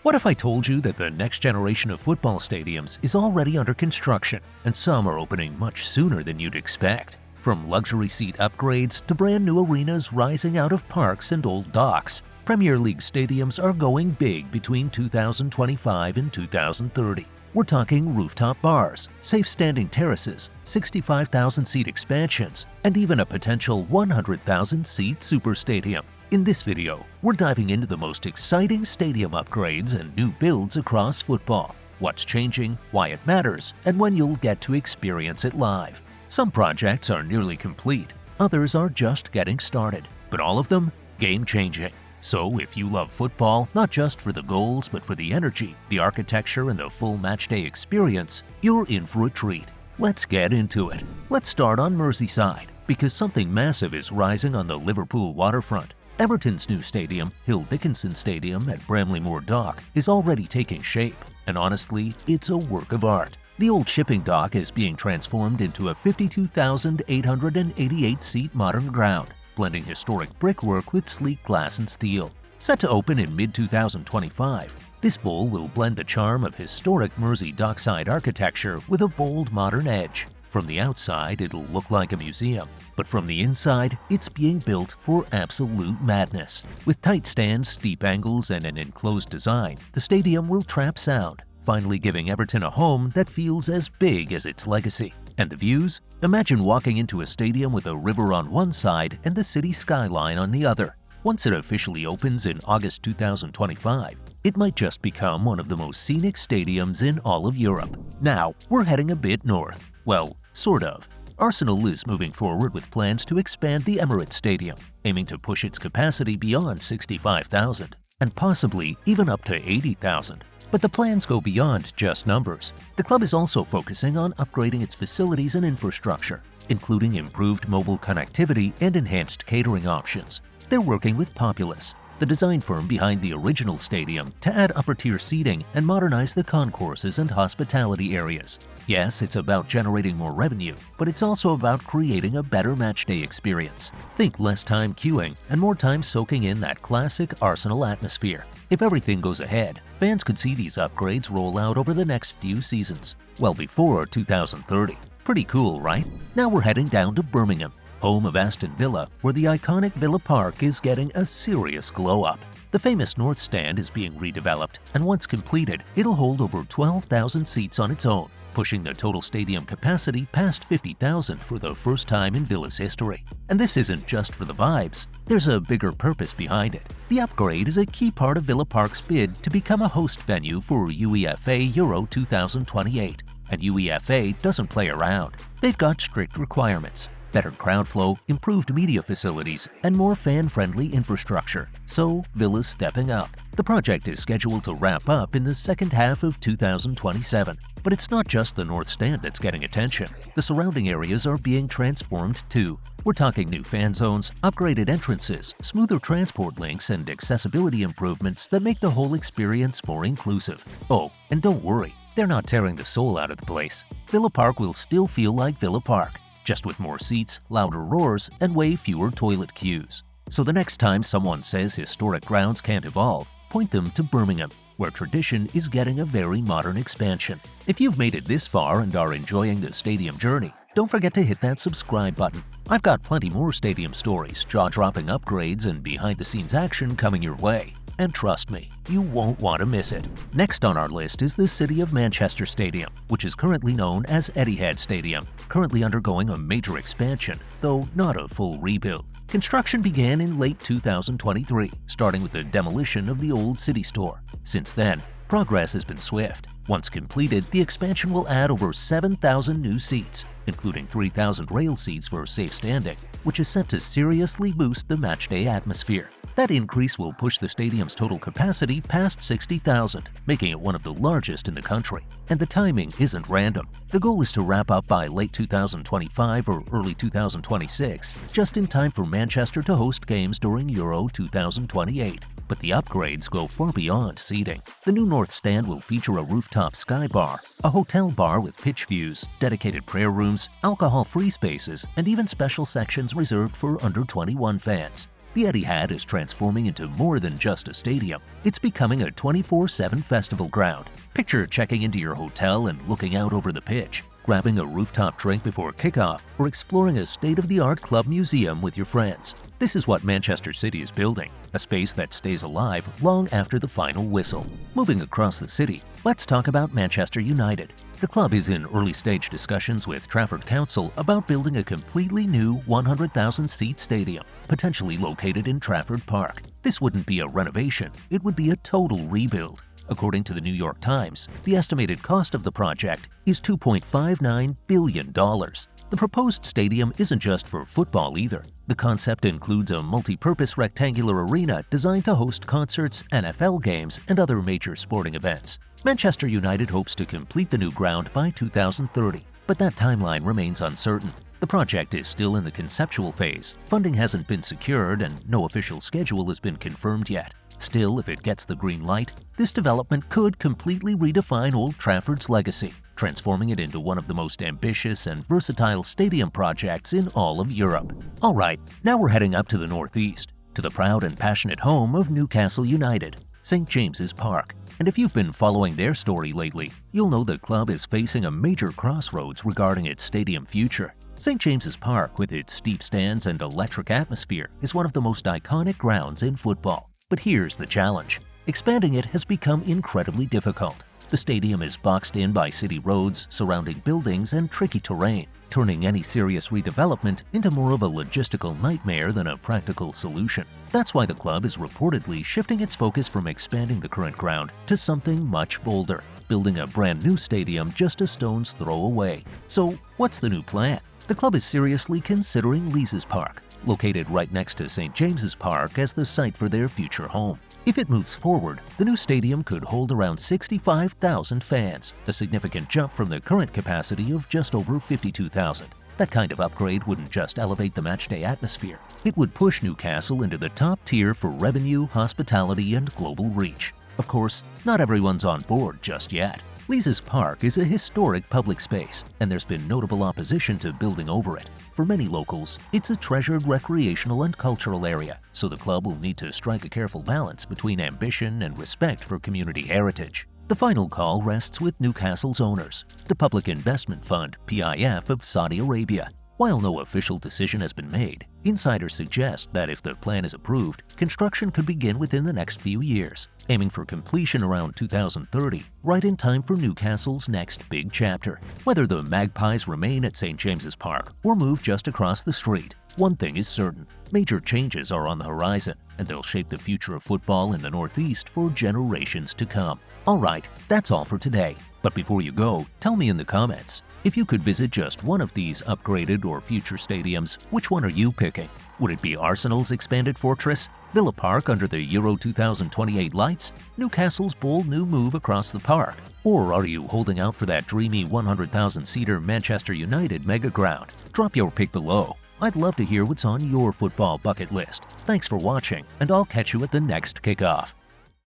What if I told you that the next generation of football stadiums is already under construction, and some are opening much sooner than you'd expect? From luxury seat upgrades to brand new arenas rising out of parks and old docks, Premier League stadiums are going big between 2025 and 2030. We're talking rooftop bars, safe standing terraces, 65,000-seat expansions, and even a potential 100,000-seat super stadium. In this video, we're diving into the most exciting stadium upgrades and new builds across football, what's changing, why it matters, and when you'll get to experience it live. Some projects are nearly complete, others are just getting started, but all of them game-changing. So if you love football, not just for the goals but for the energy, the architecture, and the full matchday experience, you're in for a treat. Let's get into it. Let's start on Merseyside, because something massive is rising on the Liverpool waterfront. Everton's new stadium, Hill Dickinson Stadium at Bramley-Moore Dock, is already taking shape, and honestly, it's a work of art. The old shipping dock is being transformed into a 52,888-seat modern ground, blending historic brickwork with sleek glass and steel. Set to open in mid-2025, this bowl will blend the charm of historic Mersey dockside architecture with a bold modern edge. From the outside, it'll look like a museum, but from the inside, it's being built for absolute madness. With tight stands, steep angles, and an enclosed design, the stadium will trap sound, finally giving Everton a home that feels as big as its legacy. And the views? Imagine walking into a stadium with a river on one side and the city skyline on the other. Once it officially opens in August 2025, it might just become one of the most scenic stadiums in all of Europe. Now, we're heading a bit north. Well, sort of. Arsenal is moving forward with plans to expand the Emirates Stadium, aiming to push its capacity beyond 65,000, and possibly even up to 80,000. But the plans go beyond just numbers. The club is also focusing on upgrading its facilities and infrastructure, including improved mobile connectivity and enhanced catering options. They're working with Populous, the design firm behind the original stadium, to add upper-tier seating and modernize the concourses and hospitality areas. Yes, it's about generating more revenue, but it's also about creating a better matchday experience. Think less time queuing and more time soaking in that classic Arsenal atmosphere. If everything goes ahead, fans could see these upgrades roll out over the next few seasons, well before 2030. Pretty cool, right? Now we're heading down to Birmingham, home of Aston Villa, where the iconic Villa Park is getting a serious glow-up. The famous North Stand is being redeveloped, and once completed, it'll hold over 12,000 seats on its own, pushing the total stadium capacity past 50,000 for the first time in Villa's history. And this isn't just for the vibes, there's a bigger purpose behind it. The upgrade is a key part of Villa Park's bid to become a host venue for UEFA Euro 2028. And UEFA doesn't play around. They've got strict requirements: better crowd flow, improved media facilities, and more fan-friendly infrastructure. So Villa's stepping up. The project is scheduled to wrap up in the second half of 2027. But it's not just the North Stand that's getting attention. The surrounding areas are being transformed too. We're talking new fan zones, upgraded entrances, smoother transport links, and accessibility improvements that make the whole experience more inclusive. Oh, and don't worry, they're not tearing the soul out of the place. Villa Park will still feel like Villa Park, just with more seats, louder roars, and way fewer toilet queues. So the next time someone says historic grounds can't evolve, point them to Birmingham, where tradition is getting a very modern expansion. If you've made it this far and are enjoying the stadium journey, don't forget to hit that subscribe button. I've got plenty more stadium stories, jaw-dropping upgrades, and behind-the-scenes action coming your way. And trust me, you won't want to miss it. Next on our list is the City of Manchester Stadium, which is currently known as Etihad Stadium, currently undergoing a major expansion, though not a full rebuild. Construction began in late 2023, starting with the demolition of the old City Store. Since then, progress has been swift. Once completed, the expansion will add over 7,000 new seats, including 3,000 rail seats for safe standing, which is set to seriously boost the matchday atmosphere. That increase will push the stadium's total capacity past 60,000, making it one of the largest in the country. And the timing isn't random. The goal is to wrap up by late 2025 or early 2026, just in time for Manchester to host games during Euro 2028. But the upgrades go far beyond seating. The new North Stand will feature a rooftop sky bar, a hotel bar with pitch views, dedicated prayer rooms, alcohol-free spaces, and even special sections reserved for under-21 fans. The Etihad is transforming into more than just a stadium. It's becoming a 24/7 festival ground. Picture checking into your hotel and looking out over the pitch, grabbing a rooftop drink before kickoff, or exploring a state-of-the-art club museum with your friends. This is what Manchester City is building, a space that stays alive long after the final whistle. Moving across the city, let's talk about Manchester United. The club is in early-stage discussions with Trafford Council about building a completely new 100,000-seat stadium, potentially located in Trafford Park. This wouldn't be a renovation, it would be a total rebuild. According to the New York Times, the estimated cost of the project is $2.59 billion. The proposed stadium isn't just for football either. The concept includes a multi-purpose rectangular arena designed to host concerts, NFL games, and other major sporting events. Manchester United hopes to complete the new ground by 2030, but that timeline remains uncertain. The project is still in the conceptual phase, funding hasn't been secured, and no official schedule has been confirmed yet. Still, if it gets the green light, this development could completely redefine Old Trafford's legacy, transforming it into one of the most ambitious and versatile stadium projects in all of Europe. Alright, now we're heading up to the northeast, to the proud and passionate home of Newcastle United, St. James's Park. And if you've been following their story lately, you'll know the club is facing a major crossroads regarding its stadium future. St. James's Park, with its steep stands and electric atmosphere, is one of the most iconic grounds in football. But here's the challenge. Expanding it has become incredibly difficult. The stadium is boxed in by city roads, surrounding buildings, and tricky terrain, turning any serious redevelopment into more of a logistical nightmare than a practical solution. That's why the club is reportedly shifting its focus from expanding the current ground to something much bolder, building a brand new stadium just a stone's throw away. So, what's the new plan? The club is seriously considering Leazes Park, located right next to St. James's Park, as the site for their future home. If it moves forward, the new stadium could hold around 65,000 fans, a significant jump from the current capacity of just over 52,000. That kind of upgrade wouldn't just elevate the matchday atmosphere, it would push Newcastle into the top tier for revenue, hospitality, and global reach. Of course, not everyone's on board just yet. Leazes Park is a historic public space, and there's been notable opposition to building over it. For many locals, it's a treasured recreational and cultural area, so the club will need to strike a careful balance between ambition and respect for community heritage. The final call rests with Newcastle's owners, the Public Investment Fund (PIF) of Saudi Arabia. While no official decision has been made, insiders suggest that if the plan is approved, construction could begin within the next few years, aiming for completion around 2030, right in time for Newcastle's next big chapter. Whether the Magpies remain at St. James's Park or move just across the street, one thing is certain: major changes are on the horizon, and they'll shape the future of football in the Northeast for generations to come. Alright, that's all for today. But before you go, tell me in the comments, if you could visit just one of these upgraded or future stadiums, which one are you picking? Would it be Arsenal's expanded fortress, Villa Park under the Euro 2028 lights, Newcastle's bold new move across the park? Or are you holding out for that dreamy 100,000-seater Manchester United mega ground? Drop your pick below. I'd love to hear what's on your football bucket list. Thanks for watching, and I'll catch you at the next kickoff.